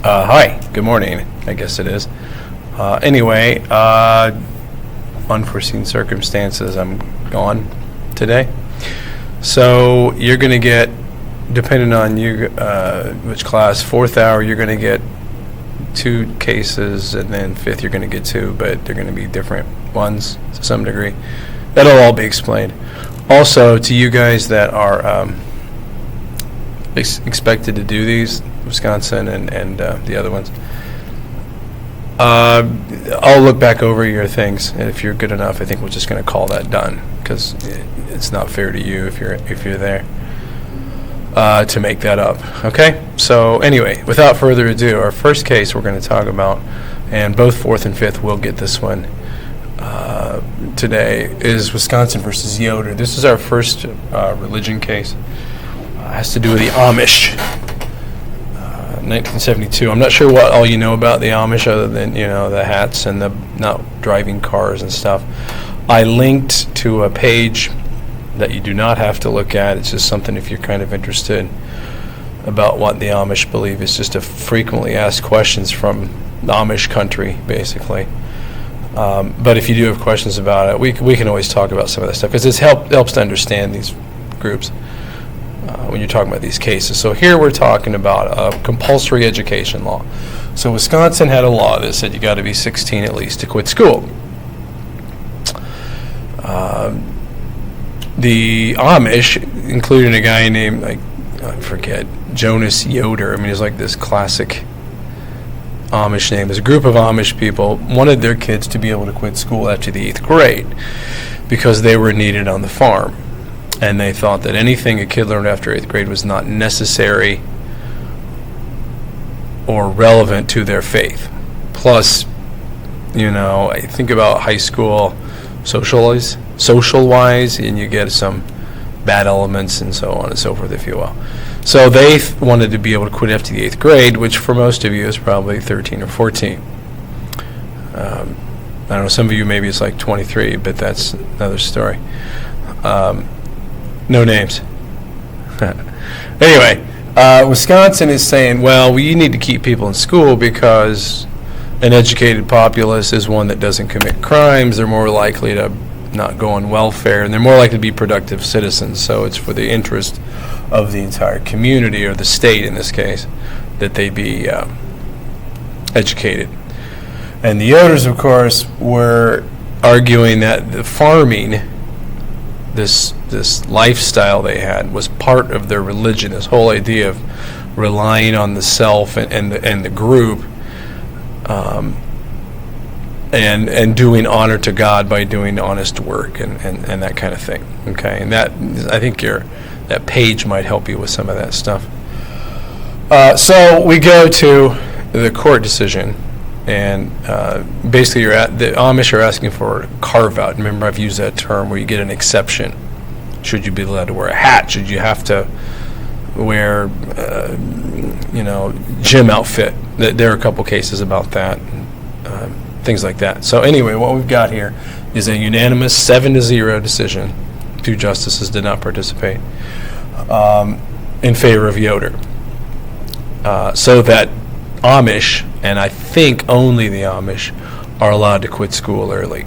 Hi, good morning, I guess it is. Anyway, unforeseen circumstances, I'm gone today. So you're going to get, depending on you, which class, fourth hour, you're going to get 2 cases, and then fifth, you're going to get 2, but they're going to be different ones to some degree. That'll all be explained. Also, to you guys that are expected to do these, Wisconsin and the other ones, I'll look back over your things, and if you're good enough, I think we're just going to call that done, because it's not fair to you if you're there to make that up. Okay? So anyway, without further ado, our first case we're going to talk about, and both fourth and fifth will get this one today, is Wisconsin versus Yoder. This is our first religion case. Has to do with the Amish. 1972. I'm not sure what all you know about the Amish, other than the hats and the not driving cars and stuff. I linked to a page that you do not have to look at. It's just something if you're kind of interested about what the Amish believe. It's just a frequently asked questions from the Amish country, basically. But if you do have questions about it, we can always talk about some of that stuff, because it helps to understand these groups when you're talking about these cases. So here we're talking about compulsory education law. So Wisconsin had a law that said you got to be 16 at least to quit school. The Amish, including a guy named, I forget, Jonas Yoder. I mean, he's like this classic Amish name. There's a group of Amish people wanted their kids to be able to quit school after the 8th grade because they were needed on the farm. And they thought that anything a kid learned after 8th grade was not necessary or relevant to their faith. Plus, I think about high school social-wise, and you get some bad elements and so on and so forth, if you will. So they wanted to be able to quit after the 8th grade, which for most of you is probably 13 or 14. I don't know, some of you maybe it's like 23, but that's another story. No names. Anyway, Wisconsin is saying, well, we need to keep people in school because an educated populace is one that doesn't commit crimes. They're more likely to not go on welfare, and they're more likely to be productive citizens. So it's for the interest of the entire community, or the state in this case, that they be educated. And the Yoders, of course, were arguing that the farming, this lifestyle they had, was part of their religion. This whole idea of relying on the self and the group, and doing honor to God by doing honest work and that kind of thing. Okay, and that, I think that page might help you with some of that stuff. So we go to the court decision, and basically the Amish are asking for a carve out. Remember, I've used that term where you get an exception. Should you be allowed to wear a hat? Should you have to wear gym outfit? There are a couple cases about that, things like that. So anyway, what we've got here is a unanimous 7-0 decision. 2 justices did not participate, in favor of Yoder. So that Amish, and I think only the Amish, are allowed to quit school early.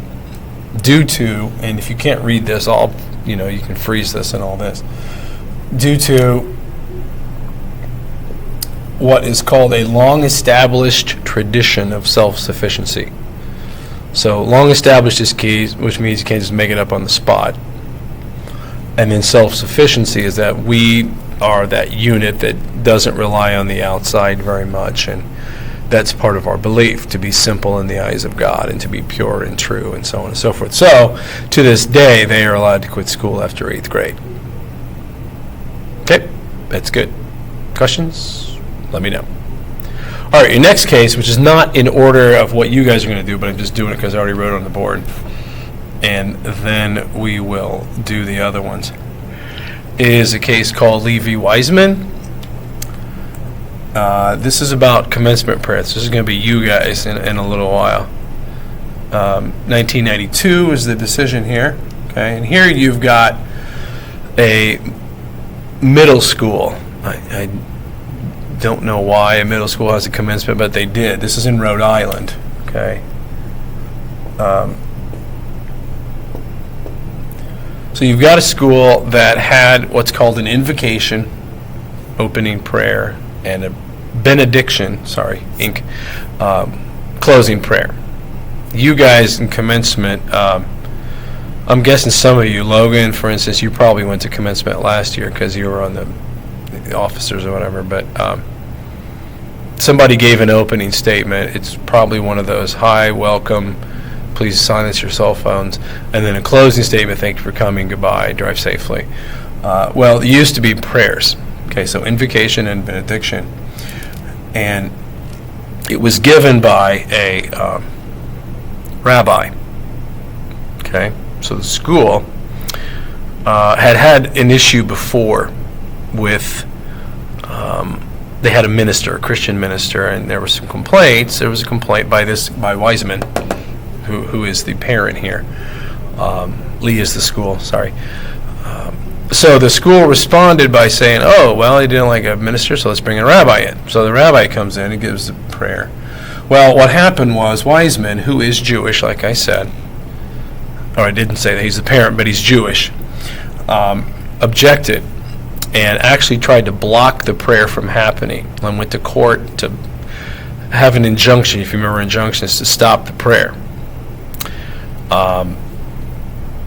Due to, and if you can't read this, you can freeze this and all this, due to what is called a long-established tradition of self-sufficiency. So long-established is key, which means you can't just make it up on the spot. And then self-sufficiency is that we are that unit that doesn't rely on the outside very much, and that's part of our belief, to be simple in the eyes of God and to be pure and true and so on and so forth. So, to this day, they are allowed to quit school after 8th grade. Okay, that's good. Questions? Let me know. All right, your next case, which is not in order of what you guys are going to do, but I'm just doing it because I already wrote it on the board, and then we will do the other ones, is a case called Lee v. Weisman. This is about commencement prayers. This is going to be you guys in a little while. 1992 is the decision here. Okay, and here you've got a middle school. I don't know why a middle school has a commencement, but they did. This is in Rhode Island, okay? So you've got a school that had what's called an invocation, opening prayer, and a benediction, closing prayer. You guys in commencement, I'm guessing some of you, Logan, for instance, you probably went to commencement last year because you were on the officers or whatever, but somebody gave an opening statement. It's probably one of those, hi, welcome, please silence your cell phones, and then a closing statement, thank you for coming, goodbye, drive safely. Well, it used to be prayers, okay, so invocation and benediction, and it was given by a rabbi, okay? So the school had an issue before with, they had a minister, a Christian minister, and there were some complaints. There was a complaint by Weisman, who is the parent here. Lee is the school, sorry. So the school responded by saying, oh, well, they didn't like a minister, so let's bring a rabbi in. So the rabbi comes in and gives the prayer. Well, what happened was Weisman, who is Jewish, like I said, or I didn't say that he's the parent, but he's Jewish, objected and actually tried to block the prayer from happening and went to court to have an injunction, if you remember injunctions, to stop the prayer.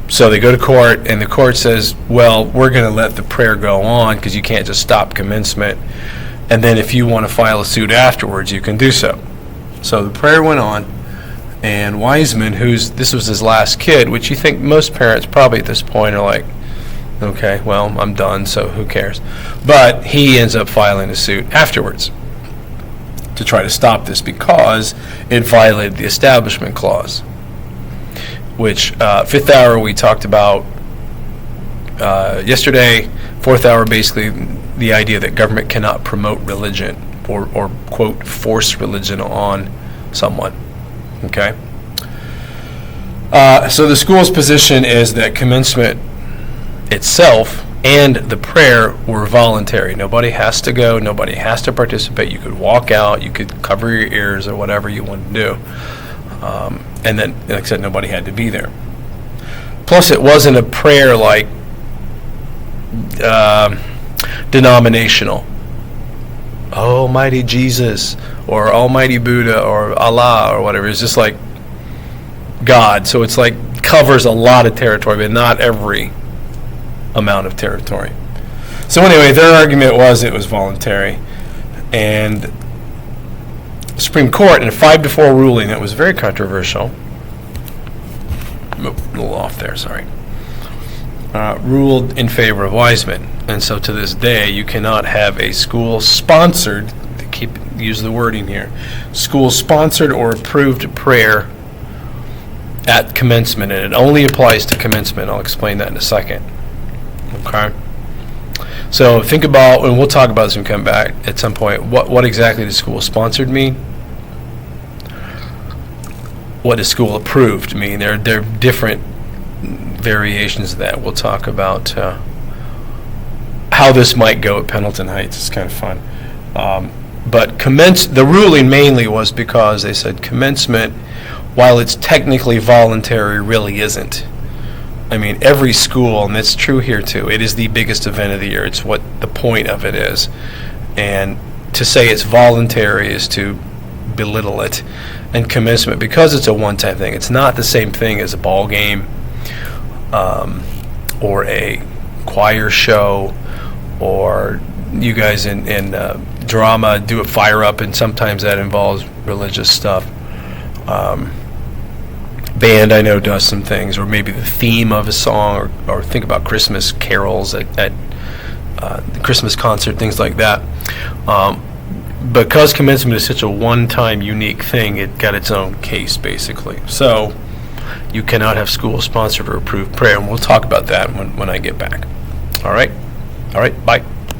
So they go to court, and the court says, well, we're going to let the prayer go on because you can't just stop commencement, and then if you want to file a suit afterwards, you can do so. So the prayer went on, and Weisman, this was his last kid, which you think most parents probably at this point are like, okay, well, I'm done, so who cares? But he ends up filing a suit afterwards to try to stop this because it violated the Establishment Clause, which fifth hour we talked about yesterday. Fourth hour, basically the idea that government cannot promote religion or quote, force religion on someone. Okay? So the school's position is that commencement itself and the prayer were voluntary. Nobody has to go. Nobody has to participate. You could walk out. You could cover your ears or whatever you want to do. And then, like I said, nobody had to be there. Plus, it wasn't a prayer like denominational. Almighty Jesus or Almighty Buddha or Allah or whatever. It's just like God. So it's like covers a lot of territory, but not every amount of territory. So anyway, their argument was it was voluntary. And the Supreme Court, in a 5-4 ruling that was very controversial, a little off there, sorry, ruled in favor of Weisman. And so to this day, you cannot have a school-sponsored, use the wording here, school-sponsored or approved prayer at commencement, and it only applies to commencement. I'll explain that in a second. Okay? So think about, and we'll talk about this when we come back at some point, what exactly does school-sponsored mean? What does school-approved mean? There are different variations of that. We'll talk about how this might go at Pendleton Heights. It's kind of fun. But the ruling mainly was because they said commencement, while it's technically voluntary, really isn't. I mean, every school, and it's true here too, it is the biggest event of the year. It's what the point of it is. And to say it's voluntary is to belittle it. And commencement, because it's a one-time thing, it's not the same thing as a ball game or a choir show, or you guys in drama do a fire up, and sometimes that involves religious stuff. Band, I know, does some things, or maybe the theme of a song, or think about Christmas carols at the Christmas concert, things like that. Because commencement is such a one-time unique thing, it got its own case, basically. So you cannot have school-sponsored or approved prayer, and we'll talk about that when I get back. All right? All right, bye.